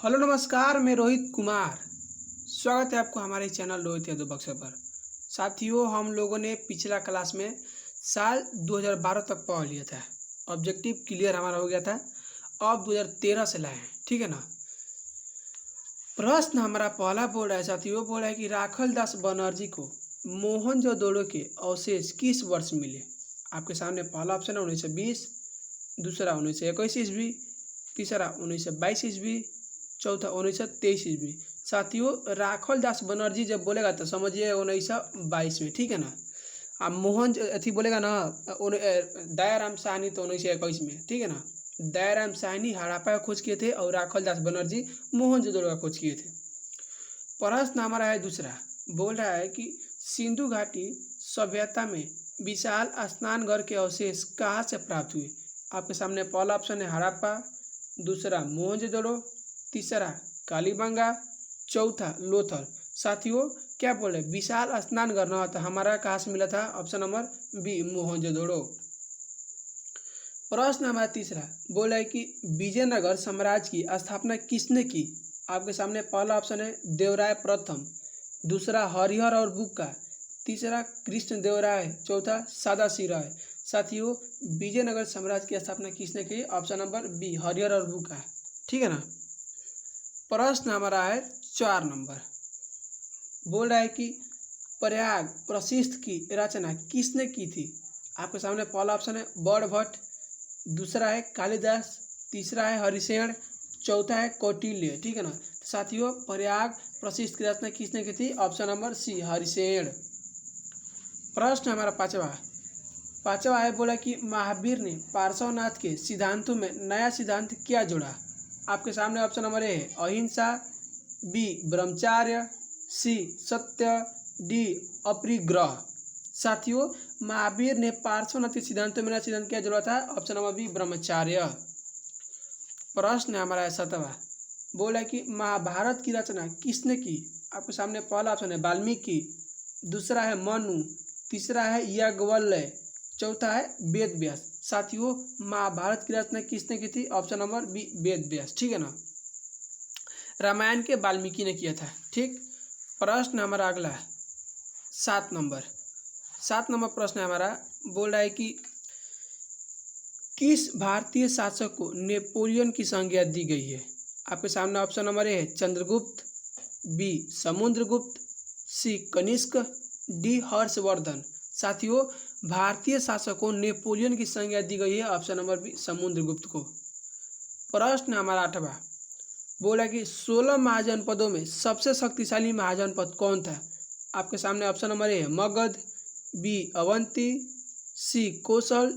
Hello नमस्कार, मैं रोहित कुमार। स्वागत है आपको हमारे चैनल रोहित यादव बक्सर पर। साथियों, हम लोगों ने पिछला क्लास में साल 2012 तक पढ़ लिया था। ऑब्जेक्टिव क्लियर हमारा हो गया था। अब 2013 से लाए हैं, ठीक है ना। प्रश्न हमारा पहला बोल रहा है साथियों, बोल रहा है कि राखल दास बनर्जी को मोहनजोदड़ो के अवशेष किस वर्ष मिले। आपके सामने पहला ऑप्शन है 1920, दूसरा 1921 ईस्वी, तीसरा 1922 ईस्वी, चौथा 1923 ईस्वी। साथियों, राखल दास बनर्जी जब बोलेगा तो समझिए 1922 में, ठीक है ना। अब मोहन अथी बोलेगा ना दयाराम साहनी तो 1921 में, ठीक है ना। दयाराम साहनी हड़प्पा का खोज किए थे और राखल दास बनर्जी मोहनजोदड़ो का खोज किए थे। प्रश्न हमारा है दूसरा, बोल रहा है कि सिंधु घाटी सभ्यता में विशाल स्नानघर के अवशेष कहाँ से प्राप्त हुए। आपके सामने पहला ऑप्शन है हड़प्पा, दूसरा मोहनजोदड़ो, तीसरा कालीबंगा, चौथा लोथल। साथियों, क्या बोले विशाल स्नानघर ना तो हमारा कहाँ से मिला था, ऑप्शन नंबर बी मोहनजोदड़ो। प्रश्न हमारा तीसरा बोला है कि विजयनगर साम्राज्य की स्थापना किसने की। आपके सामने पहला ऑप्शन है देवराय प्रथम, दूसरा हरिहर और बुक्का, तीसरा कृष्ण देवराय, चौथा सदाशिव राय। साथियों, विजयनगर साम्राज्य की स्थापना किसने की, ऑप्शन नंबर बी हरिहर और बुक्का, ठीक है ना। प्रश्न हमारा है 4 नंबर, बोल रहा है कि प्रयाग प्रशिस्थ की रचना किसने की थी। आपके सामने पहला ऑप्शन है बड़भट्ट, दूसरा है कालिदास, तीसरा है हरिशेण, चौथा है कौटिल्य, ठीक है ना। तो साथियों, प्रयाग प्रशिस्थ की रचना किसने की थी, ऑप्शन नंबर सी हरिशेण। प्रश्न हमारा पांचवा है, बोला कि महावीर ने पार्श्वनाथ के सिद्धांतों में नया सिद्धांत क्या जोड़ा। आपके सामने ऑप्शन नंबर ए है अहिंसा, बी ब्रह्मचार्य, सी सत्य, डी अपरिग्रह। साथियों, महावीर ने पार्श्वनाथ के सिद्धांतों में नया सिद्धांत क्या जोड़ा था, ऑप्शन नंबर बी ब्रह्मचार्य। प्रश्न हमारा है 7वां, बोला कि महाभारत की रचना किसने की। आपके सामने पहला ऑप्शन है वाल्मीकि, दूसरा है मनु, तीसरा है याज्ञवल्क्य, चौथा है वेद व्यास। साथियों, महाभारत की रचना किसने की थी, option number B Ved Vyas, ठीक है ना। रामायण के वाल्मीकि ने किया था, ठीक। प्रश्न हमारा अगला है 7 नंबर प्रश्न हमारा बोल रहा है कि किस भारतीय शासक को नेपोलियन की संज्ञा दी गई है। आपके सामने ऑप्शन नंबर ए है चंद्रगुप्त, बी समुद्रगुप्त, सी कनिष्क, डी हर्षवर्धन। साथियों, भारतीय शासक को नेपोलियन की संज्ञा दी गई है, ऑप्शन नंबर बी समुद्रगुप्त को। प्रश्न हमारा 8वां, बोला कि 16 महाजनपदों में सबसे शक्तिशाली महाजनपद कौन था। आपके सामने ऑप्शन नंबर ए है मगध, बी अवंती, सी कौशल,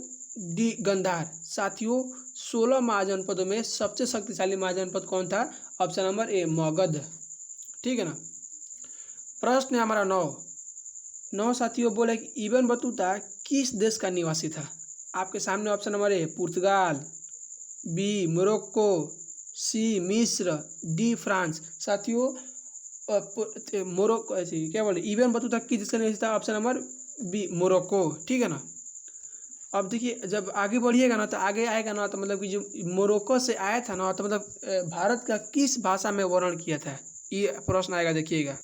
डी गंधार। साथियों, 16 महाजनपदों में सबसे शक्तिशाली महाजनपद कौन था, ऑप्शन नंबर ए मगध, ठीक है ना। प्रश्न हमारा 9 साथियों, बोले कि इब्न बतूता किस देश का निवासी था। आपके सामने ऑप्शन नंबर ए पुर्तगाल, बी मोरक्को, सी मिस्र, डी फ्रांस। साथियों, मोरक्को क्या बोले इब्न बतूता किस देश का निवासी था, ऑप्शन नंबर बी मोरक्को, ठीक है ना। अब देखिए, जब आगे बढ़िएगा ना तो आगे आएगा ना तो मतलब कि जो मोरक्को से आया था ना तो मतलब भारत का किस भाषा में वर्णन किया था, ये प्रश्न आएगा, देखिएगा।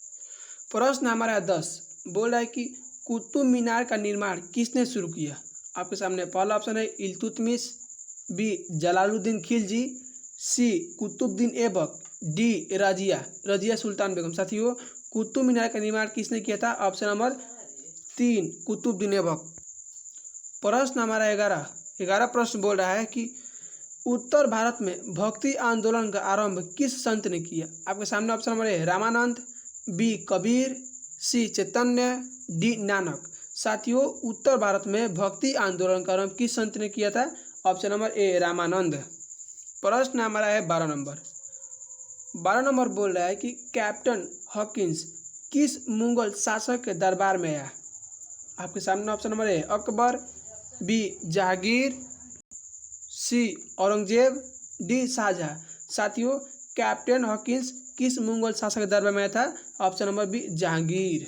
प्रश्न हमारा 10 बोल रहा है कि कुतुब मीनार का निर्माण किसने शुरू किया। आपके सामने पहला ऑप्शन है इल्तुतमिश, बी जलालुद्दीन खिलजी, सी कुतुबुद्दीन ऐबक, डी रजिया सुल्तान बेगम। साथियों, कुतुब मीनार का निर्माण किसने किया था, ऑप्शन नंबर 3 कुतुबुद्दीन ऐबक। प्रश्न हमारा 11 प्रश्न बोल रहा है कि उत्तर भारत में भक्ति आंदोलन का आरंभ किस संत ने किया। आपके सामने ऑप्शन नंबर है रामानंद, बी कबीर, सी चैतन्य, डी नानक। साथियों, उत्तर भारत में भक्ति आंदोलन का आरंभ किस संत ने किया था, ऑप्शन नंबर ए रामानंद। प्रश्न हमारा है 12 नंबर बोल रहा है कि कैप्टन हॉकिंस किस मुगल शासक के दरबार में आया। आपके सामने ऑप्शन नंबर है अकबर, बी जहांगीर, सी औरंगजेब, डी शाहजहां। साथियों, कैप्टन हॉकिंस किस मुगल शासक के दरबार में आया था, ऑप्शन नंबर बी जहांगीर।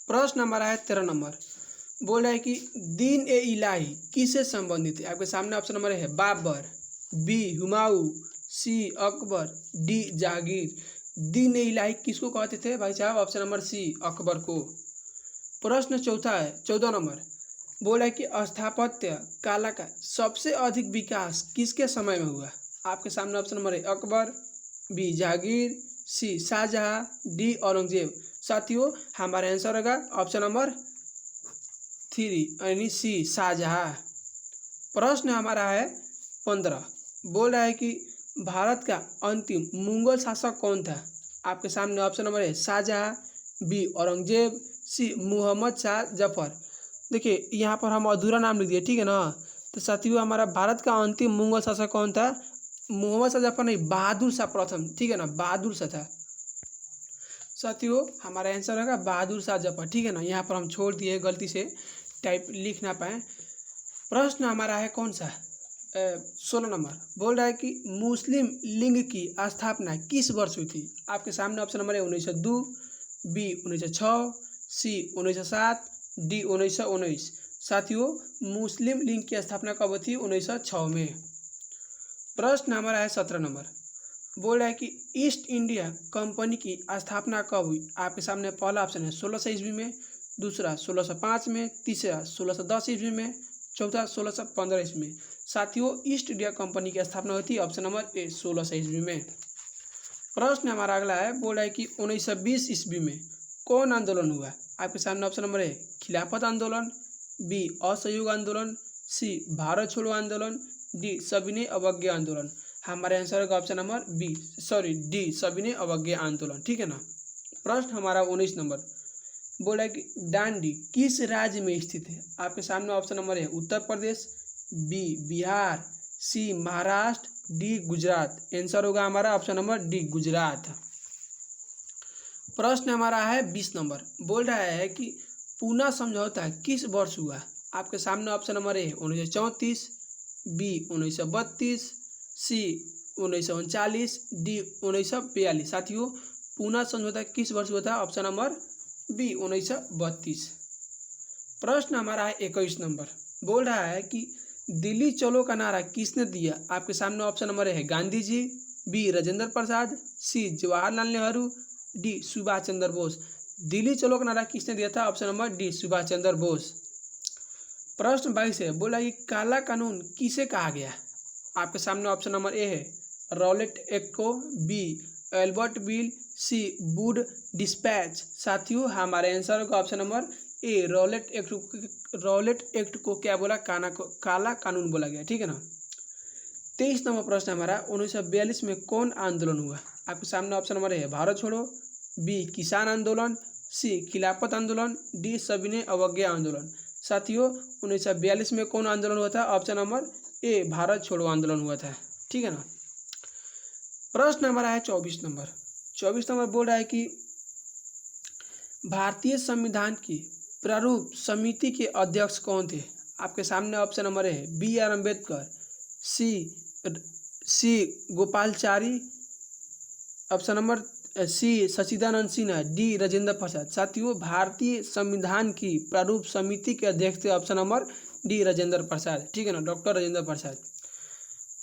प्रश्न नंबर है 13 नंबर, बोल रहा है कि दीन ए इलाही किससे संबंधित है। आपके सामने ऑप्शन नंबर है बाबर, बी हुमायूं, सी अकबर, डी जहांगीर। दीन ए इलाही किसको कहते थे भाई साहब? ऑप्शन नंबर सी अकबर को। प्रश्न चौथा है 14 नंबर, बोला है कि स्थापत्य कला का सबसे अधिक विकास किसके समय में हुआ? आपके सामने ऑप्शन नंबर है अकबर, बी जहांगीर, सी शाहजहां, डी औरंगजेब। साथियों हमारा आंसर होगा ऑप्शन नंबर 3 यानी सी शाहजहां। प्रश्न हमारा है 15, बोल रहा है कि भारत का अंतिम मुगल शासक कौन था? आपके सामने ऑप्शन नंबर है शाहजहां, बी औरंगजेब, सी मोहम्मद शाह जफर। देखिए यहाँ पर हम अधूरा नाम लिख दिए, ठीक है ना। तो साथियों हमारा भारत का अंतिम मुगल शासक कौन था? मोहम्मद शाह जफर नहीं, बहादुर शाह प्रथम, ठीक है ना, बहादुर शाह था। साथियों हमारा आंसर होगा बहादुर शाह जफर, ठीक है ना। यहाँ पर हम छोड़ दिए गलती से, टाइप लिख ना पाए। प्रश्न हमारा है कौन सा? 16 नंबर, बोल रहा है कि मुस्लिम लीग की स्थापना किस वर्ष हुई थी? आपके सामने ऑप्शन नंबर है 1902, बी 1906, सी 1907, डी 1919। साथियों मुस्लिम लीग की स्थापना कब हुई थी? 1906 में। प्रश्न हमारा है 17 नंबर, बोल रहा है कि ईस्ट इंडिया कंपनी की स्थापना कब हुई? आपके सामने पहला ऑप्शन है 1600 ईस्वी में, दूसरा 1605 में, तीसरा 1610 ईस्वी में, चौथा 1615 ईस्वी में। साथियों ईस्ट इंडिया कंपनी की स्थापना हुई थी ऑप्शन नंबर ए 1600 ईस्वी में। प्रश्न हमारा अगला है, बोल रहा है कि 1920 ईस्वी में कौन आंदोलन हुआ? आपके सामने ऑप्शन नंबर है खिलाफत आंदोलन, बी असहयोग आंदोलन, सी भारत छोड़ो आंदोलन, डी सविनय अवज्ञा आंदोलन। हमारे आंसर होगा ऑप्शन नंबर डी सविनय अवज्ञा आंदोलन, ठीक है ना। प्रश्न हमारा 19 नंबर, बोला है कि दांडी किस राज्य में स्थित है? आपके सामने ऑप्शन नंबर है उत्तर प्रदेश, बी बिहार, सी महाराष्ट्र, डी गुजरात। आंसर होगा हमारा ऑप्शन नंबर डी गुजरात। प्रश्न हमारा है 20 नंबर, बोल रहा है कि पूना समझौता किस वर्ष हुआ? आपके सामने ऑप्शन नंबर है 1934, बी 1932, सी 1939, डी 1942। साथियों पूना समझौता किस वर्ष हुआ था? Option number B 1932। प्रश्न हमारा है 21 नंबर, बोल रहा है कि दिल्ली चलो का नारा किसने दिया? आपके सामने ऑप्शन नंबर है गांधी जी, बी राजेंद्र प्रसाद, सी जवाहरलाल नेहरू, डी सुभाष चंद्र बोस। दिल्ली चलो का नारा किसने दिया था? Option number D Subhash Chandra Bose. प्रश्न 22 है, बोला ये काला कानून किसे कहा गया? आपके सामने ऑप्शन नंबर ए है रॉलेट एक्ट को, बी एल्बर्ट बिल, सी वुड डिस्पैच। साथियों हमारे आंसर होगा ऑप्शन नंबर ए रॉलेट एक्ट को क्या बोला? काला कानून बोला गया, ठीक है ना। 23 नंबर प्रश्न हमारा, 1942 में कौन आंदोलन हुआ? आपके सामने ऑप्शन नंबर है भारत छोड़ो, बी किसान आंदोलन, सी खिलाफत आंदोलन, डी सविनय अवज्ञा आंदोलन। साथियों 1942 में कौन आंदोलन हुआ था? ऑप्शन नंबर ए भारत छोड़ो आंदोलन हुआ था, ठीक है ना। प्रश्न हमारा है 24 नंबर बोल रहा है कि भारतीय संविधान की प्रारूप समिति के अध्यक्ष कौन थे? आपके सामने ऑप्शन नंबर है B R Ambedkar, C Gopalchari, option number C Sachchidanand Sinha, D Rajendra Prasad. साथियों भारतीय संविधान की प्रारूप समिति के अध्यक्ष थे option number D Rajendra Prasad, ठीक है ना, डॉक्टर राजेंद्र प्रसाद।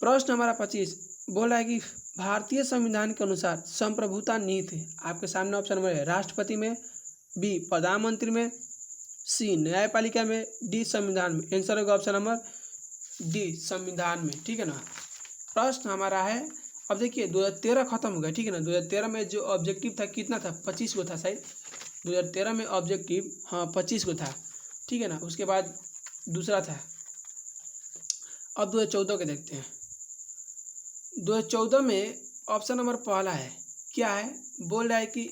प्रश्न हमारा 25 बोल रहा है कि भारतीय संविधान के अनुसार संप्रभुता नीति है। आपके सामने ऑप्शन नंबर है राष्ट्रपति में, बी प्रधानमंत्री में, सी न्यायपालिका में, डी संविधान में। आंसर होगा ऑप्शन नंबर डी संविधान में, ठीक है ना। प्रश्न हमारा है, अब देखिए 2013 खत्म हो गया, ठीक है ना। 2013 में जो ऑब्जेक्टिव था कितना था? 25 को था शायद। 2013 में ऑब्जेक्टिव 25 को था, ठीक है ना। उसके बाद दूसरा था। अब 2014 के देखते हैं। 2014 में ऑप्शन नंबर पहला है, क्या है? बोल रहा है कि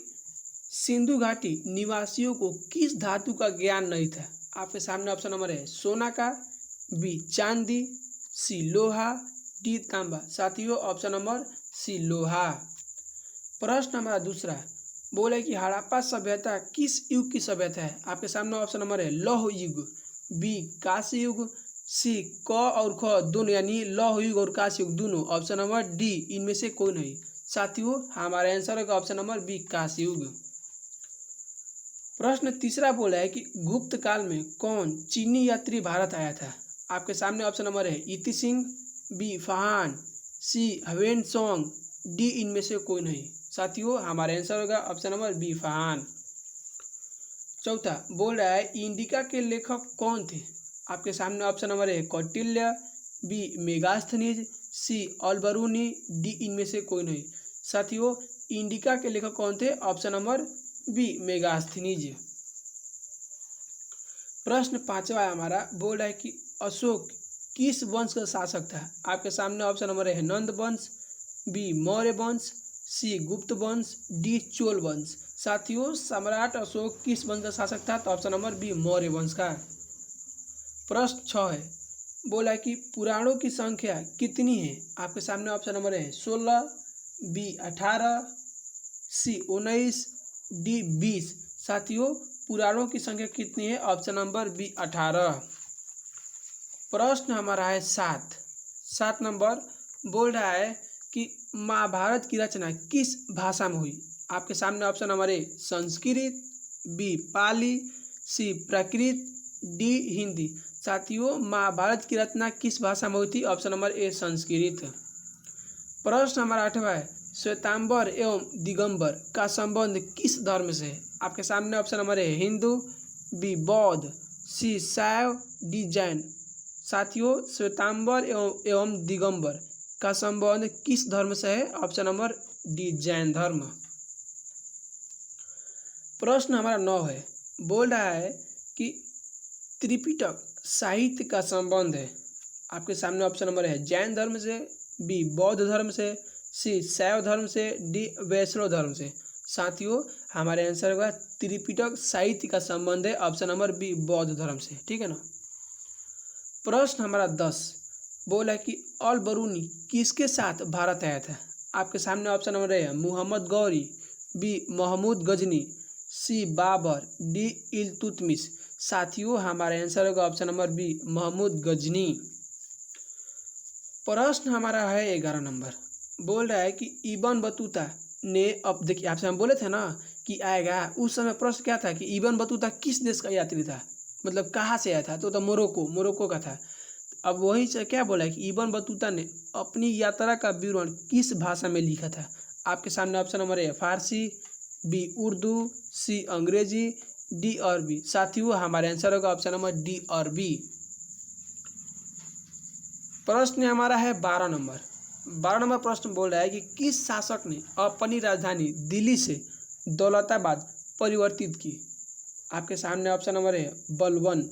सिंधु घाटी निवासियों को किस धातु का ज्ञान नहीं था? आपके सामने ऑप्शन नंबर है सोना का, बी चांदी, सी लोहा, डी तांबा। साथियों ऑप्शन नंबर सी लोहा। प्रश्न हमारा दूसरा बोले कि हड़प्पा सभ्यता किस युग की सभ्यता है? आपके सामने ऑप्शन नंबर है लौह युग, बी कांस्य युग, सी क और ख दोनों यानी लौह युग और कांस्य युग दोनों। ऑप्शन नंबर डी इनमें से कोई नहीं। साथियों हमारा आंसर होगा ऑप्शन नंबर बी कांस्य युग। प्रश्न तीसरा बोला है कि गुप्त काल में कौन चीनी यात्री भारत आया था? आपके सामने ऑप्शन नंबर है इति सिंह, बी फहान, सी हवेन सॉन्ग, डी इनमें से कोई नहीं। साथियों हमारा आंसर होगा ऑप्शन नंबर बी फरहान। चौथा बोल रहा है इंडिका के लेखक कौन थे। आपके सामने option number A Kautilya, B Megasthenes, C Alberuni, D इनमें से कोई नहीं। साथियों इंडिका के लेखक कौन थे, ऑप्शन नंबर बी मेगास्थनीज। प्रश्न पांचवा है हमारा, बोल रहा है कि अशोक किस वंश का शासक था। आपके सामने ऑप्शन नंबर है नंद वंश, बी मौर्य वंश, सी गुप्त वंश, डी चोल वंश। साथियों सम्राट अशोक किस वंश का शासक था, तो ऑप्शन नंबर बी मौर्य वंश का। प्रश्न 6 है, बोला है कि पुराणों की संख्या कितनी है। आपके सामने ऑप्शन नंबर है 16, बी 18, सी 19, डी 20। साथियों पुराणों की संख्या कितनी है, ऑप्शन नंबर बी 18। प्रश्न हमारा है 7 नंबर, बोल रहा है कि महाभारत की रचना किस भाषा में हुई। आपके सामने option number A Sanskrit, B Pali, C Prakrit, D Hindi. साथियों महाभारत की रचना किस भाषा में हुई थी, ऑप्शन नंबर ए संस्कृत। प्रश्न हमारा 8वां है, श्वेतांबर एवं दिगंबर का संबंध किस धर्म से है। आपके सामने ऑप्शन नंबर है हिंदू, बी बौद्ध, सी शैव, डी जैन। साथियों श्वेतांबर एवं दिगंबर का संबंध किस धर्म से है, ऑप्शन नंबर डी जैन धर्म। प्रश्न हमारा 9 है, बोल रहा है कि त्रिपिटक साहित्य का संबंध है। आपके सामने ऑप्शन नंबर है जैन धर्म से, बी बौद्ध धर्म से, सी शैव धर्म से, डी वैष्णव धर्म से। साथियों हमारे आंसर होगा त्रिपिटक साहित्य का संबंध है, ऑप्शन नंबर बी बौद्ध धर्म से। ठीक है ना। प्रश्न हमारा 10, बोला है कि अल बरूनी किसके साथ भारत आया था। आपके सामने ऑप्शन नंबर है Muhammad Ghori, B Mahmud Ghazni, C Babur, D Iltutmish. साथियों हमारा आंसर होगा option number B Mahmud Ghazni. प्रश्न हमारा है 11 नंबर, बोल रहा है कि इब्न बतूता ने, अब देखिए आपसे हम बोले थे ना कि आएगा, उस समय प्रश्न क्या था कि इब्न बतूता किस देश का यात्री था, मतलब कहाँ से आया था, तो मोरक्को का था। अब वही से क्या बोला है कि इब्न बतूता ने अपनी यात्रा का विवरण किस भाषा में लिखा था। आपके सामने ऑप्शन नंबर है फारसी, बी उर्दू, सी अंग्रेजी, डी अरबी। साथियों हमारे आंसर होगा ऑप्शन नंबर डी अरबी। प्रश्न हमारा है 12 नंबर। 12 नंबर प्रश्न बोल रहा है कि किस शासक ने अपनी राजधानी दिल्ली से दौलताबाद परिवर्तित की। आपके सामने ऑप्शन नंबर है Balban,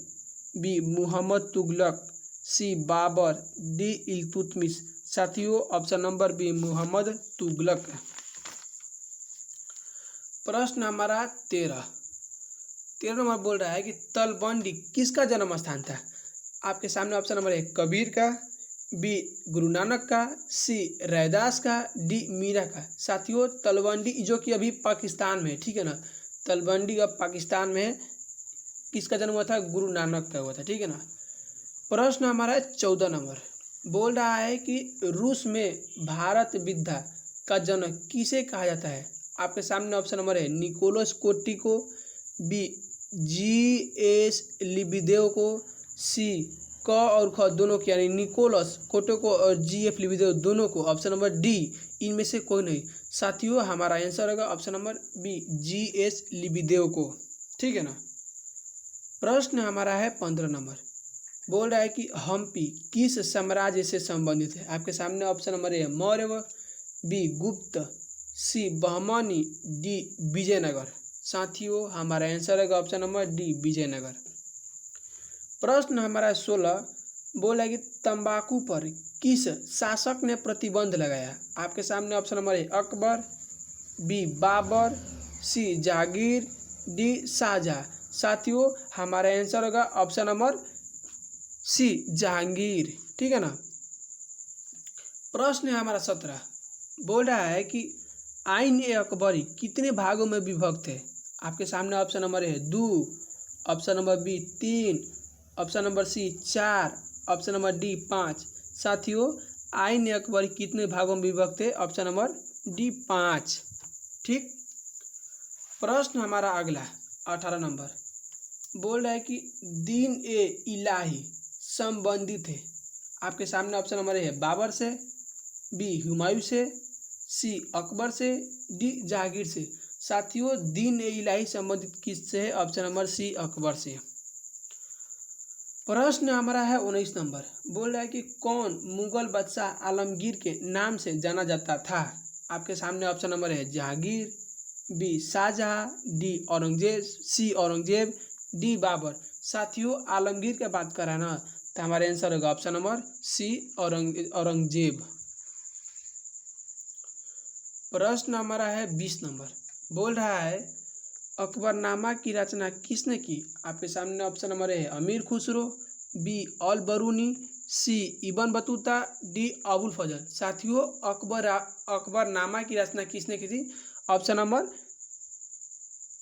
B Muhammad Tughlaq, C Babur, D Iltutmish. साथियों option number B Muhammad Tughlaq. प्रश्न हमारा 13 नंबर बोल रहा है कि तलवंडी किसका जन्म स्थान था। आपके सामने ऑप्शन नंबर है कबीर का, बी गुरु नानक का, सी रैदास का, डी मीरा का। साथियों तलवंडी जो कि अभी पाकिस्तान में है, ठीक है ना, तलवंडी अब पाकिस्तान में है। किसका जन्म हुआ था, गुरु नानक का हुआ था। ठीक है ना। प्रश्न हमारा 14 नंबर, बोल रहा है कि रूस में भारत विद्या का जनक किसे कहा जाता है। आपके सामने ऑप्शन नंबर है निकोलस कोटी को, बी जी.एस. लिबिदेव को, सी क और ख दोनों को, यानी निकोलस कोटो को और जी.एफ. लिबिदेव दोनों को। ऑप्शन नंबर डी इनमें से कोई नहीं। साथियों हमारा आंसर होगा ऑप्शन नंबर बी जी.एस. लिबिदेव को। ठीक है ना। प्रश्न हमारा है 15 नंबर, बोल रहा है कि हम्पी किस साम्राज्य से संबंधित है। आपके सामने ऑप्शन नंबर है मौर्य, बी गुप्त, सी बहमनी, डी विजयनगर। साथियों हमारा आंसर है ऑप्शन नंबर डी विजयनगर। प्रश्न हमारा 16, बोला कि तंबाकू पर किस शासक ने प्रतिबंध लगाया। आपके सामने ऑप्शन नंबर है अकबर, बी बाबर, सी जहांगीर, डी शाहजहां। साथियों हमारा आंसर होगा ऑप्शन नंबर सी जहांगीर। ठीक है ना। प्रश्न है हमारा 17, बोल रहा है कि आइन ए अकबरी कितने भागों में विभक्त है। आपके सामने ऑप्शन नंबर है 2, option number B 3, option number C 4, option number D 5। साथियों आइन ए अकबरी कितने भागों में विभक्त है, ऑप्शन नंबर डी 5। ठीक। प्रश्न हमारा अगला 18 नंबर, बोल रहा है कि दीन ए इलाही संबंधित है। आपके सामने ऑप्शन नंबर है बाबर से, बी हुमायूं से, सी अकबर से, डी जहांगीर से। साथियों दीन ए इलाही संबंधित किससे है? ऑप्शन नंबर सी अकबर से। प्रश्न हमारा है 19 नंबर, बोल रहा है कि कौन मुगल बादशाह आलमगीर के नाम से जाना जाता था? आपके सामने ऑप्शन नंबर है जहांगीर, बी शाहजहां, डी औरंगजेब, सी औरंगजेब, डी बाबर। साथियों आलमगीर की बात कर रहा है ना, तो हमारा आंसर होगा ऑप्शन नंबर सी औरंगजेब। प्रश्न हमारा है 20 नंबर, बोल रहा है अकबरनामा की रचना किसने की? आपके सामने ऑप्शन नंबर है अमीर खुसरो, बी अल बरूनी, सी इब्न बतूता, डी अबुल फजल। साथियों अकबरनामा की रचना किसने की थी? ऑप्शन नंबर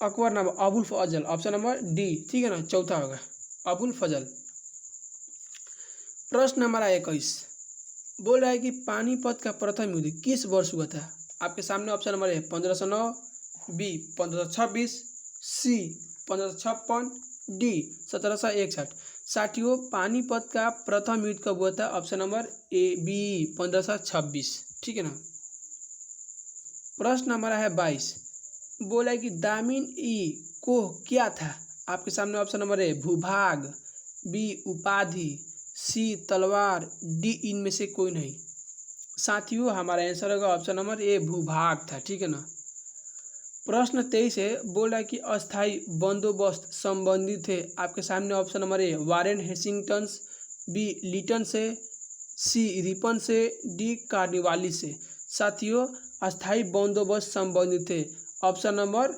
अकबरनामा अबुल फजल, ऑप्शन नंबर डी, ठीक है ना, चौथा होगा अबुल फजल। प्रश्न नंबर 21 बोल रहा है कि पानीपत का प्रथम युद्ध किस वर्ष हुआ था? आपके सामने ऑप्शन नंबर है 1509, बी 1526, सी 1556, डी 1761। साथियों पानीपत का प्रथम युद्ध कब हुआ था? ऑप्शन नंबर ए बी 1526, ठीक है ना। प्रश्न नंबर है 22, बोला है कि दामिन ई कोह क्या था? आपके सामने ऑप्शन नंबर है भूभाग, बी उपाधि, सी तलवार, डी इनमें से कोई नहीं। साथियों हमारा आंसर होगा ऑप्शन नंबर ए भूभाग था, ठीक है ना। प्रश्न 23 है, बोल रहा है कि अस्थायी बंदोबस्त संबंधित है। आपके सामने option number A Warren Hastings, B Lytton से, सी रिपन से, डी कार्निवालिस से। साथियों अस्थायी बंदोबस्त संबंधित है ऑप्शन नंबर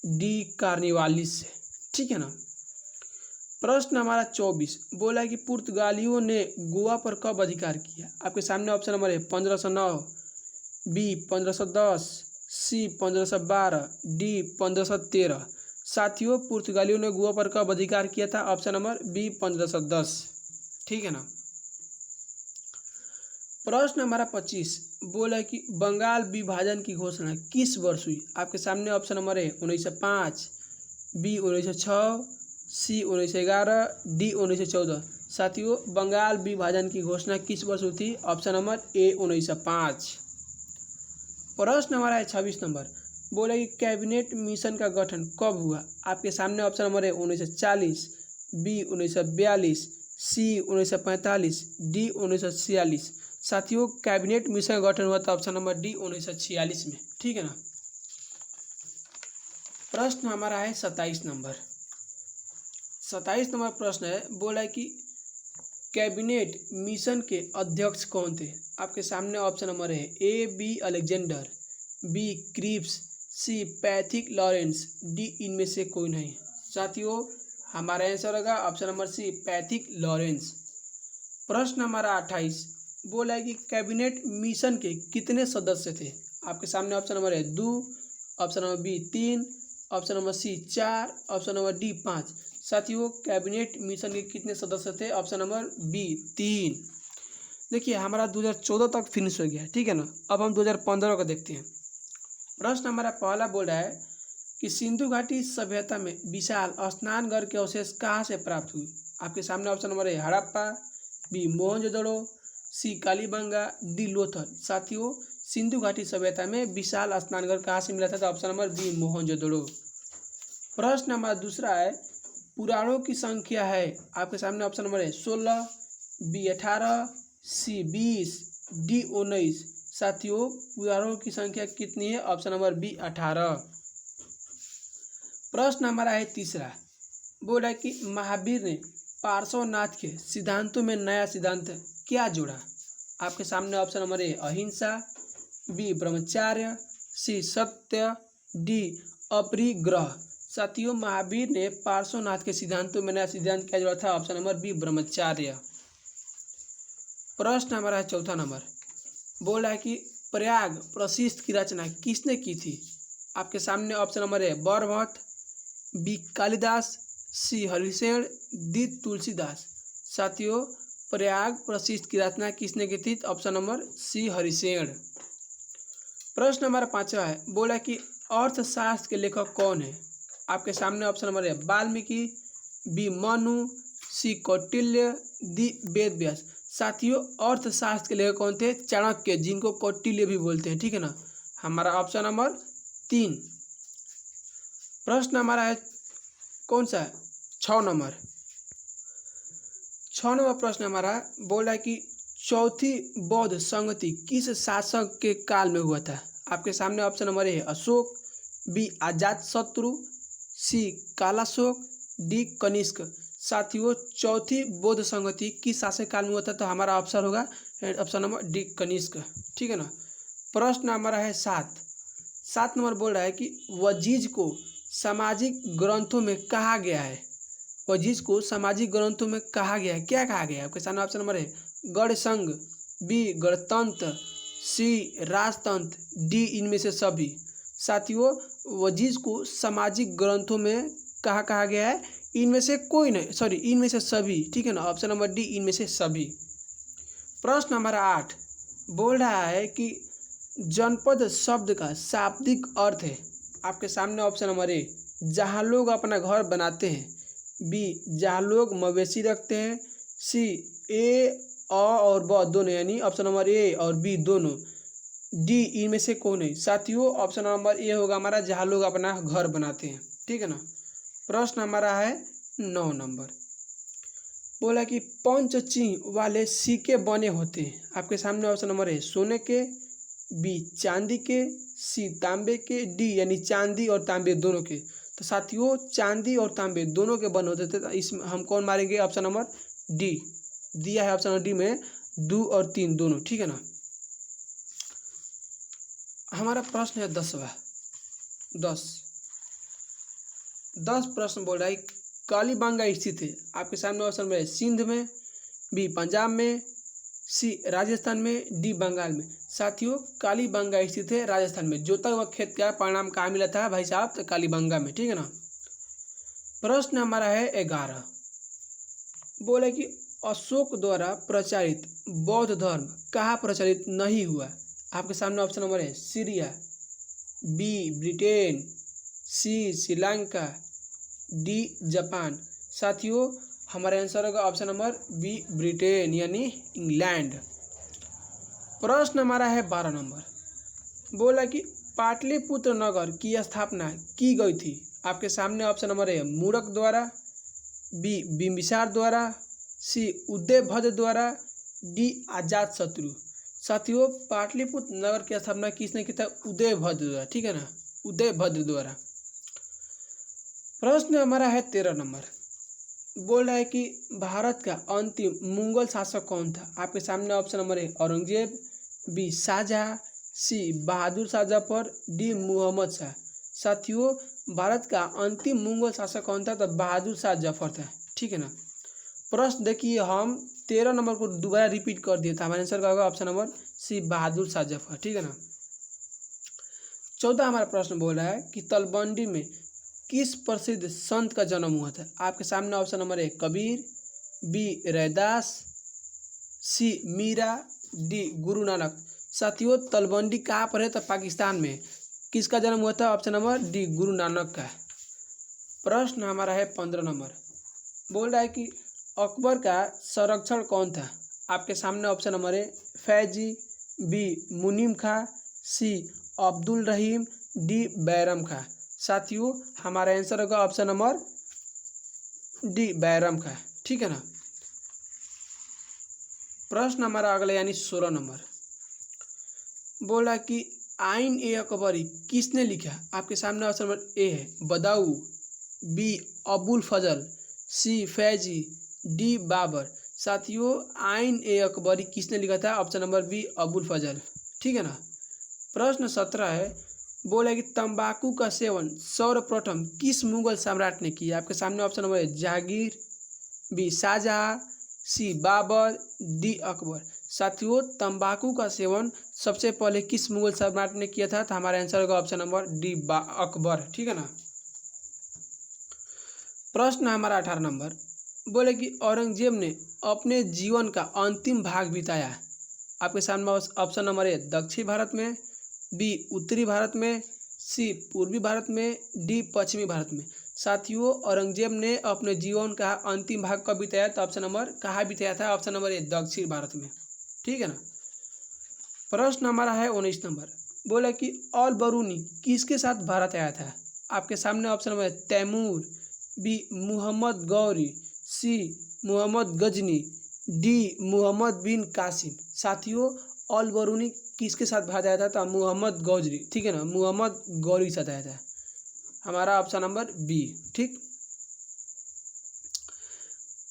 डी कार्निवालिस से, ठीक है ना। प्रश्न हमारा 24 बोला है कि पुर्तगालियों ने गोवा पर कब अधिकार किया? आपके सामने ऑप्शन नंबर है 1509, बी 1510, सी 1512, डी 1513। साथियों पुर्तगालियों ने गोवा पर कब अधिकार किया था? ऑप्शन नंबर बी 1510, ठीक है ना। प्रश्न हमारा 25 बोला है कि बंगाल विभाजन की घोषणा किस वर्ष हुई? आपके सामने ऑप्शन नंबर है 1905, बी 1906, सी 1911, डी 1914। साथियों बंगाल विभाजन की घोषणा किस वर्ष हुई थी? ऑप्शन नंबर ए 1905। प्रश्न हमारा है 26 नंबर, बोला कि कैबिनेट मिशन का गठन कब हुआ? आपके सामने ऑप्शन नंबर है 1940, बी 1942, सी 1945, डी 1946। साथियों कैबिनेट मिशन का गठन हुआ था ऑप्शन नंबर डी 1946 में, ठीक है ना। प्रश्न हमारा है 27 नंबर। 27 नंबर प्रश्न है, बोला है कि कैबिनेट मिशन के अध्यक्ष कौन थे? आपके सामने ऑप्शन नंबर है A B Alexander, B Cripps, C Pethick Lawrence, D इनमें से कोई नहीं। साथियों हमारा आंसर होगा option number C Pethick Lawrence. प्रश्न हमारा 28 बोला है कि कैबिनेट मिशन के कितने सदस्य थे? आपके सामने ऑप्शन नंबर है 2, option number B 3, option number C 4, option number D 5। साथियों कैबिनेट मिशन के कितने सदस्य थे? Option number B 3। देखिए हमारा 2014 तक फिनिश हो गया, ठीक है ना। अब हम 2015 का देखते हैं। प्रश्न हमारा पहला बोल रहा है कि सिंधु घाटी सभ्यता में विशाल स्नानघर के अवशेष कहाँ से प्राप्त हुए? आपके सामने ऑप्शन नंबर है हड़प्पा, बी मोहनजोदड़ो, सी कालीबंगा, डी लोथल। साथियों सिंधु घाटी सभ्यता में विशाल स्नानघर कहाँ से मिला था? तो ऑप्शन नंबर बी मोहनजोदड़ो। प्रश्न नंबर दूसरा है, पुराणों की संख्या है। आपके सामने ऑप्शन नंबर है 16, बी 18, सी 20, डी 19। साथियों पुराणों की संख्या कितनी है? Option number B 18। प्रश्न हमारा है तीसरा, बोला कि महावीर ने पार्श्वनाथ के सिद्धांतों में नया सिद्धांत क्या जोड़ा? आपके सामने ऑप्शन नंबर है अहिंसा, बी ब्रह्मचर्य, सी सत्य, डी अपरिग्रह। साथियों महावीर ने पार्श्वनाथ के सिद्धांतों में नया सिद्धांत क्या जोड़ा था? ऑप्शन नंबर बी ब्रह्मचर्य। प्रश्न हमारा है चौथा नंबर, बोला है कि प्रयाग प्रशिष्ट की रचना किसने की थी? आपके सामने ऑप्शन नंबर है Barbhatt, B Kalidas, C Harishena, D Tulsidas. साथियों प्रयाग प्रशिष्ट की रचना किसने की थी? Option number C Harishena. प्रश्न नंबर 5 है, बोला कि अर्थशास्त्र के लेखक कौन है? आपके सामने ऑप्शन नंबर है वाल्मीकि, बी मनु, सी कौटिल्य, डी वेद व्यास। साथियों अर्थशास्त्र के लेखक कौन थे? चाणक्य, जिनको कौटिल्य भी बोलते हैं। ठीक है ना। हमारा ऑप्शन नंबर 3। प्रश्न हमारा है कौन सा? 6 नंबर। 6 नंबर प्रश्न हमारा बोल रहा है कि चौथी बौद्ध संगति किस शासक के काल में हुआ था? आपके सामने ऑप्शन नंबर ए है अशोक, बी अजातशत्रु, सी कालाशोक, डी कनिष्क। साथियों चौथी बौद्ध संगति किस शासक काल में हुआ था? तो हमारा ऑप्शन होगा ऑप्शन नंबर डी कनिष्क। ठीक है ना। प्रश्न हमारा है 7 नंबर बोल रहा है कि वजीज को सामाजिक ग्रंथों में कहा गया है। वजीज को सामाजिक ग्रंथों में कहा गया है, क्या कहा गया है? आपके सामने ऑप्शन नंबर है गण संघ, बी गणतंत्र, सी राजतंत्र, डी इनमें से सभी। साथियों वजीज को सामाजिक ग्रंथों में कहा गया है? इनमें से कोई नहीं, सॉरी इनमें से सभी। ठीक है ना। ऑप्शन नंबर डी इनमें से सभी। प्रश्न हमारा 8 बोल रहा है कि जनपद शब्द का शाब्दिक अर्थ है। आपके सामने ऑप्शन नंबर ए जहाँ लोग अपना घर बनाते हैं, बी जहाँ लोग मवेशी रखते हैं, सी ए अ और ब दोनों यानी ऑप्शन नंबर ए और बी दोनों, डी इनमें से कोई नहीं। साथियों ऑप्शन नंबर ए होगा हमारा जहाँ लोग अपना घर बनाते हैं। ठीक है ना। प्रश्न हमारा है 9 नंबर। बोला कि पंचचिह्न वाले सिक्के बने होते हैं। आपके सामने ऑप्शन नंबर है सोने के, बी चांदी के, सी तांबे के, डी यानी चांदी और तांबे दोनों के। तो साथियों चांदी और तांबे दोनों के बने होते थे। तो इसमें हम कौन मारेंगे? ऑप्शन नंबर डी दिया है, ऑप्शन नंबर डी में 2 और 3 दोनों। ठीक है ना। हमारा प्रश्न है 10वां। 10 प्रश्न बोल रहा है कालीबंगा स्थित है। आपके सामने ऑप्शन में है सिंध में, बी पंजाब में, सी राजस्थान में, डी बंगाल में। साथियों कालीबंगा स्थित है राजस्थान में। जोता हुआ खेत का परिणाम कहाँ मिला था भाई साहब? तो कालीबंगा में। ठीक है ना। प्रश्न हमारा है 11। बोले कि अशोक द्वारा प्रचारित बौद्ध धर्म कहाँ प्रचलित नहीं हुआ? आपके सामने ऑप्शन नंबर है सीरिया, बी ब्रिटेन, सी श्रीलंका, डी जापान। साथियों हमारा आंसर होगा ऑप्शन नंबर बी ब्रिटेन यानी इंग्लैंड। प्रश्न हमारा है 12 नंबर। बोला कि पाटलिपुत्र नगर की स्थापना की गई थी। आपके सामने ऑप्शन नंबर है मूरक द्वारा, बी बिंबिसार द्वारा, सी उदयभद्र द्वारा, डी अजातशत्रु। साथियों पाटलिपुत्र नगर की स्थापना किसने की था? उदयभद्र द्वारा। ठीक है ना। उदयभद्र द्वारा। प्रश्न हमारा है 13 नंबर। बोल रहा है कि भारत का अंतिम मुगल शासक कौन था? आपके सामने ऑप्शन नंबर है औरंगजेब, बी शाहजहां, सी बहादुर शाह जफर, डी मुहम्मद शाह। साथियों भारत का अंतिम मुगल शासक कौन था? तो बहादुर शाह जफर था। ठीक है ना। प्रश्न देखिए हम 13 नंबर को दोबारा रिपीट कर दिया था। हमारे आंसर का होगा ऑप्शन नंबर सी बहादुर शाह जफर। ठीक है ना। 14 हमारा प्रश्न बोल रहा है कि तलवंडी में किस प्रसिद्ध संत का जन्म हुआ था? आपके सामने ऑप्शन नंबर है कबीर, बी रैदास, सी मीरा, डी गुरु नानक। साथियों तलवंडी कहाँ पर है? तो पाकिस्तान में। किसका जन्म हुआ था? Option number D Guru Nanak का। प्रश्न हमारा है 15 नंबर। बोल रहा है कि अकबर का संरक्षण कौन था? आपके सामने ऑप्शन नंबर है फैजी, बी मुनीम खां, सी अब्दुल रहीम, डी बैरम खां। साथियों हमारा आंसर होगा ऑप्शन नंबर डी बैरम खां। ठीक है ना। प्रश्न हमारा अगला यानी 16 नंबर। बोला कि आइन ए अकबरी किसने लिखा? आपके सामने ऑप्शन नंबर ए है बदाऊ, बी अबुल फजल, सी फैजी, डी बाबर। साथियों आइन ए अकबरी किसने लिखा था? ऑप्शन नंबर बी अबुल फजल। ठीक है ना। प्रश्न 17 है। बोला कि तंबाकू का सेवन सर्वप्रथम किस मुगल सम्राट ने किया? आपके सामने ऑप्शन नंबर है जहांगीर, बी शाहजहां, सी बाबर, डी अकबर। साथियों तंबाकू का सेवन सबसे पहले किस मुगल सम्राट ने किया था? तो हमारा आंसर होगा ऑप्शन नंबर डी अकबर। ठीक है ना। प्रश्न हमारा 18 नंबर। बोले कि औरंगजेब ने अपने जीवन का अंतिम भाग बिताया। आपके सामने ऑप्शन नंबर है दक्षिण भारत में, बी उत्तरी भारत में, सी पूर्वी भारत में, डी पश्चिमी भारत में। साथियों, औरंगजेब ने अपने जीवन का अंतिम भाग कब बिताया? तो ऑप्शन नंबर कहाँ बिताया था? ऑप्शन नंबर ए, दक्षिण भारत में। ठीक है ना। प्रश्न हमारा है 19 नंबर, बोला कि अल बरूनी किसके साथ भारत आया था? आपके सामने option number Timur, B Muhammad Ghori, C Mohammad Ghazni, D Mohammad bin Qasim. साथियों, अल बरूनी किसके साथ भारत आया था? तो मोहम्मद गौजरी, ठीक है ना, मोहम्मद गौरी के साथ आया था। हमारा ऑप्शन नंबर बी। ठीक।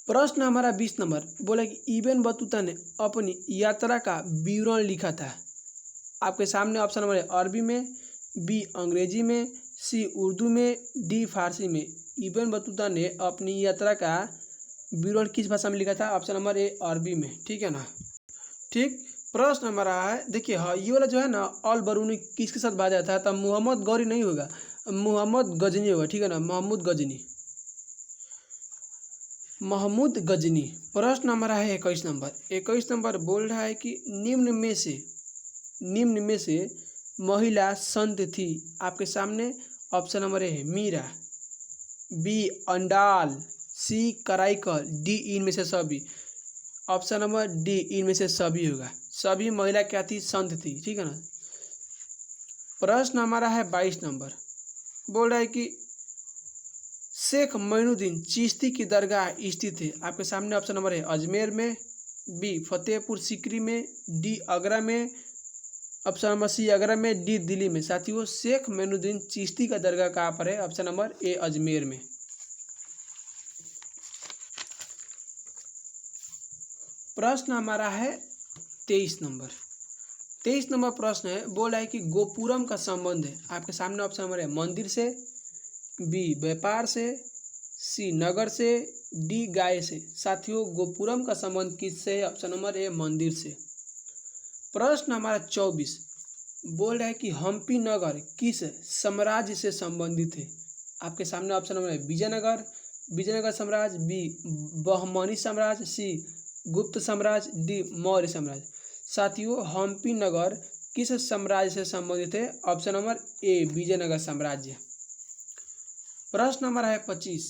प्रश्न हमारा 20 नंबर, बोला कि इब्न बतूता ने अपनी यात्रा का विवरण लिखा था। आपके सामने ऑप्शन नंबर है अरबी में, बी अंग्रेजी में, सी उर्दू में, डी फारसी में। इब्न बतूता ने अपनी यात्रा का विवरण किस भाषा में लिखा था? ऑप्शन नंबर ए, अरबी में। ठीक है ना। ठीक। प्रश्न हमारा है, देखिए हाँ, ये वाला जो है ना, अल बरूनी किसके साथ भाग जाता है? तो मोहम्मद गौरी नहीं होगा, मोहम्मद गजनी होगा। ठीक है ना, महमूद गजनी, महमूद गजनी। प्रश्न हमारा है 21 नंबर। 21 नंबर बोल रहा है कि निम्न में से महिला संत थी। आपके सामने ऑप्शन नंबर ए है मीरा, बी अंडाल, सी कराइकल, डी इनमें से सभी। ऑप्शन नंबर डी इनमें से सभी होगा। सभी महिला क्या थी? संत थी। ठीक है ना। प्रश्न हमारा है 22 नंबर, बोल रहा है कि शेख मोइनुद्दीन चिश्ती की दरगाह स्थित है। आपके सामने ऑप्शन नंबर है अजमेर में, बी फतेहपुर सीकरी में, डी आगरा में। ऑप्शन नंबर सी आगरा में, डी दिल्ली में। साथियों, शेख मोइनुद्दीन चिश्ती का दरगाह कहाँ पर है? ऑप्शन नंबर ए, अजमेर में। प्रश्न हमारा है 23 नंबर। 23 नंबर प्रश्न है, बोला है कि गोपुरम का संबंध है। आपके सामने ऑप्शन नंबर है मंदिर से, बी व्यापार से, सी नगर से, डी गाय से। साथियों, गोपुरम का संबंध किससे है? ऑप्शन नंबर ए, मंदिर से। प्रश्न हमारा 24 बोल रहा है कि हम्पी नगर किस साम्राज्य से संबंधित है? आपके सामने ऑप्शन नंबर है विजयनगर साम्राज्य, बी बहमनी साम्राज्य, सी गुप्त साम्राज्य, डी मौर्य साम्राज्य। साथियों, हम्पी नगर किस साम्राज्य से संबंधित है? ऑप्शन नंबर ए, विजयनगर साम्राज्य। प्रश्न हमारा है 25,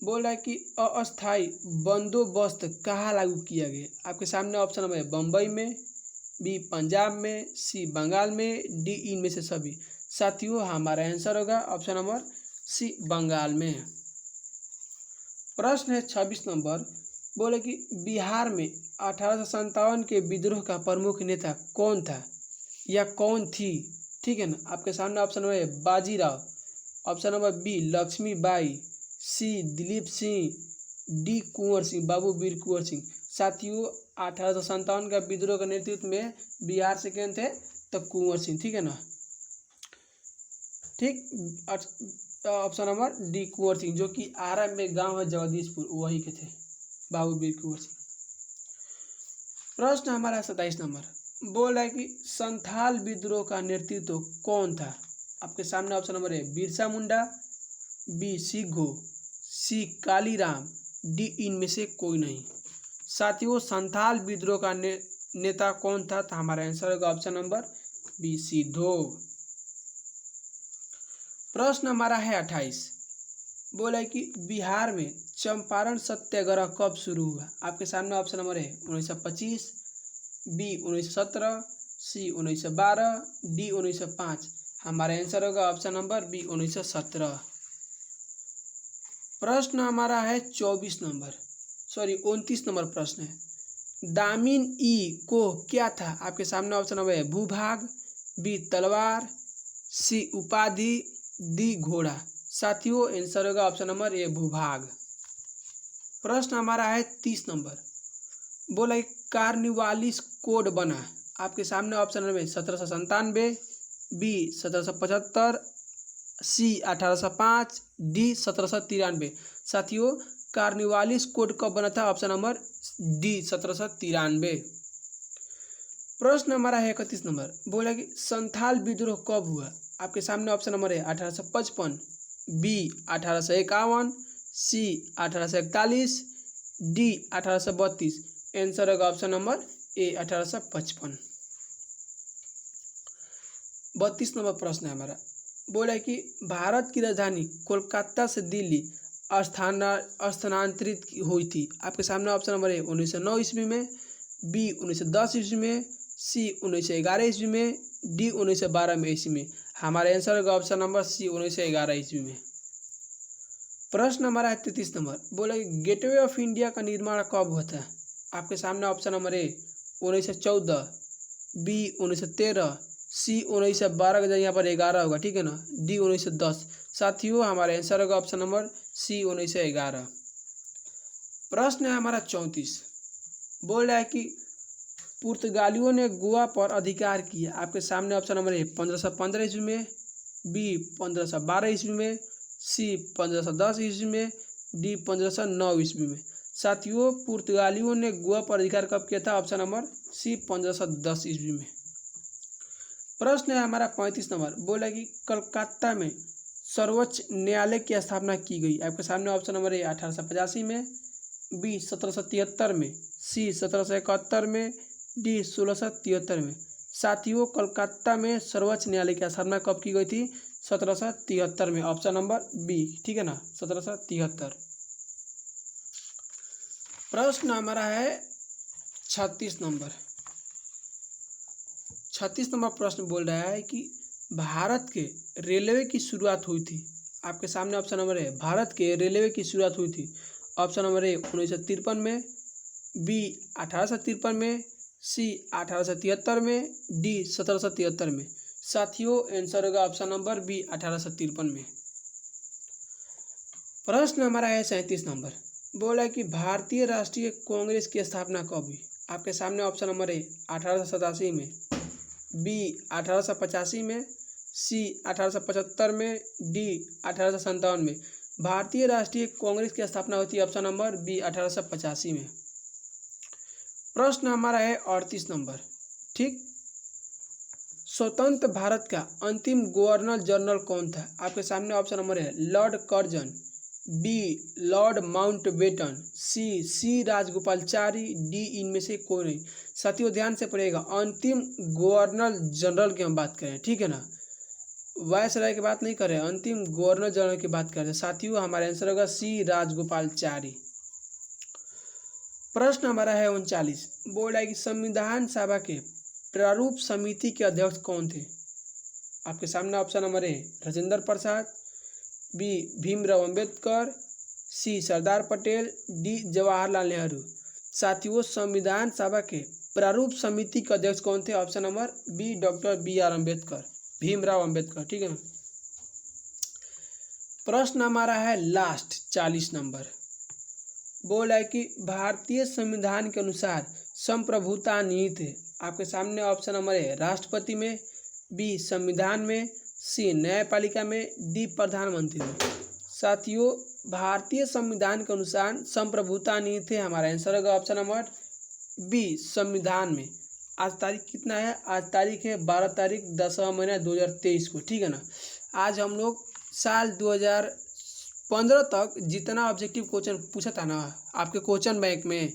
बोल रहा है कि अस्थायी बंदोबस्त कहाँ लागू किया गया? आपके सामने ऑप्शन नंबर है बम्बई में, बी पंजाब में, सी बंगाल में, डी इनमें से सभी। साथियों, हमारा आंसर होगा ऑप्शन नंबर सी, बंगाल में। प्रश्न है 26 नंबर, बोले कि बिहार में 1857 के विद्रोह का प्रमुख नेता कौन था या कौन थी? ठीक है ना। आपके सामने ऑप्शन नंबर है Bajirao, option number B Lakshmibai, C Dilip Singh, D Kunwar Singh, Babu Veer Kunwar Singh. साथियों, 1857 का विद्रोह के नेतृत्व में बिहार से कौन थे? तो कुंवर सिंह। ठीक है ना। ठीक। Option number D Kunwar Singh, जो कि आरा में गांव है जगदीशपुर, वही के थे बाबू वीर कुंवर सिंह। प्रश्न हमारा 27 नंबर, बोल रहा है कि संथाल विद्रोह का नेतृत्व कौन था? आपके सामने ऑप्शन नंबर है बिरसा मुंडा, बी सिग्गो, सी कालीराम, डी इनमें से कोई नहीं। साथियों, संथाल विद्रोह का नेता कौन था? तो हमारा आंसर होगा ऑप्शन नंबर बी, सिद्धो। प्रश्न हमारा है 28, बोला है कि बिहार में चंपारण सत्याग्रह कब शुरू हुआ? आपके सामने ऑप्शन नंबर है 1925, बी 1917, सी 1912, डी 1905। हमारा आंसर होगा ऑप्शन नंबर बी, 1917। प्रश्न हमारा है 29 नंबर प्रश्न है, दामिन ई को क्या था? आपके सामने ऑप्शन नंबर है भूभाग, बी तलवार, सी उपाधि, डी घोड़ा। साथियों, आंसर होगा ऑप्शन नंबर ए, भूभाग। प्रश्न हमारा है 30 नंबर, बोला कार्निवालिस कोड बना। आपके सामने ऑप्शन नंबर 1797, बी 1775, सी 1805, डी 1793। साथियों, कार्निवालिस कोड कब बना था? Option number D 1793। प्रश्न हमारा है 31 नंबर, बोला कि संथाल विद्रोह कब हुआ? आपके सामने ऑप्शन नंबर है 1855, बी 1851, सी 1841, डी 1832। आंसर होगा ऑप्शन नंबर ए, 1855। 32 नंबर प्रश्न है हमारा, बोला है कि भारत की राजधानी कोलकाता से दिल्ली स्थानांतरित हुई थी। आपके सामने ऑप्शन नंबर ए 1909 ईस्वी में, बी 1910 ईस्वी में, सी 1911 ईस्वी में, डी 1912 में ईस्वी में। हमारा आंसर होगा ऑप्शन नंबर सी 1911 ईस्वी में। प्रश्न हमारा है 33 नंबर। बोला गेटवे ऑफ इंडिया का निर्माण कब हुआ था? आपके सामने ऑप्शन नंबर ए 1914, बी 1913, सी 1912 का यहाँ पर 11 होगा, ठीक है ना, डी 1910। साथियों हमारा आंसर होगा ऑप्शन नंबर सी 1911। प्रश्न है हमारा 34। बोल रहा है कि पुर्तगालियों ने गोवा पर अधिकार किया। आपके सामने ऑप्शन नंबर ए 1515 ईस्वी में, बी 1512 ईस्वी में, सी 1510 ईस्वी में, डी 1509 ईस्वी में। साथियों पुर्तगालियों ने गोवा पर अधिकार कब किया था? ऑप्शन नंबर सी 1510 ईस्वी में। प्रश्न है हमारा 35 नंबर। बोला कि कलकत्ता में सर्वोच्च न्यायालय की स्थापना की गई। आपके सामने ऑप्शन नंबर ए 1885 में, बी 1773 में, सी 1771 में, डी 1673 में। साथियों कलकत्ता में सर्वोच्च न्यायालय की स्थापना कब की गई थी? 1773 में। ऑप्शन नंबर बी, ठीक है ना, 1773। प्रश्न हमारा है 36 नंबर। 36 नंबर प्रश्न बोल रहा है कि भारत के रेलवे की शुरुआत हुई थी। आपके सामने ऑप्शन नंबर है भारत के रेलवे की शुरुआत हुई थी। ऑप्शन नंबर ए 1953 में, बी 1853 में, सी 1873 में, डी 1773 में। साथियों आंसर होगा ऑप्शन नंबर बी 1853 में। प्रश्न हमारा है 37 नंबर। बोला है कि भारतीय राष्ट्रीय कांग्रेस की स्थापना कब हुई? आपके सामने ऑप्शन नंबर ए 1887 में, बी 1885 में, सी 1875 में, डी 1857 में। भारतीय राष्ट्रीय कांग्रेस की स्थापना होती है ऑप्शन नंबर बी 1885 में। प्रश्न हमारा है 38 नंबर। ठीक, स्वतंत्र भारत का अंतिम गवर्नर जनरल कौन था? आपके सामने ऑप्शन नंबर है Lord Curzon, B Lord Mountbatten, C Rajagopalachari, D इनमें से कोई नहीं। साथियों ध्यान से पढ़िएगा, अंतिम गवर्नर जनरल की हम बात करें, ठीक है ना, वायसराय की बात नहीं कर रहे, अंतिम गवर्नर जनरल की बात कर रहे हैं। साथियों हमारा आंसर होगा सी राजगोपालाचारी। प्रश्न हमारा है 39। बोल रहा है कि संविधान सभा के प्रारूप समिति के अध्यक्ष कौन थे? आपके सामने option number A Rajendra Prasad, B Bhimrao Ambedkar, C Sardar Patel, D Jawaharlal Nehru. साथियों संविधान सभा के प्रारूप समिति के अध्यक्ष कौन थे? Option number B doctor BR Ambedkar, Bhimrao Ambedkar, ठीक है ना। प्रश्न हमारा है लास्ट 40 नंबर। बोला है कि भारतीय संविधान के अनुसार संप्रभुता निहित है। आपके सामने ऑप्शन नंबर है राष्ट्रपति में, बी संविधान में, सी न्यायपालिका में, डी प्रधानमंत्री में। साथियों भारतीय संविधान के अनुसार संप्रभुता निहित है। हमारा आंसर होगा ऑप्शन नंबर बी संविधान में। आज तारीख कितना है? आज तारीख है 12 तारीख 10वां महीना 2023 को, ठीक है ना। आज हम लोग साल 2015 तक जितना ऑब्जेक्टिव क्वेश्चन पूछा था ना आपके क्वेश्चन बैंक में,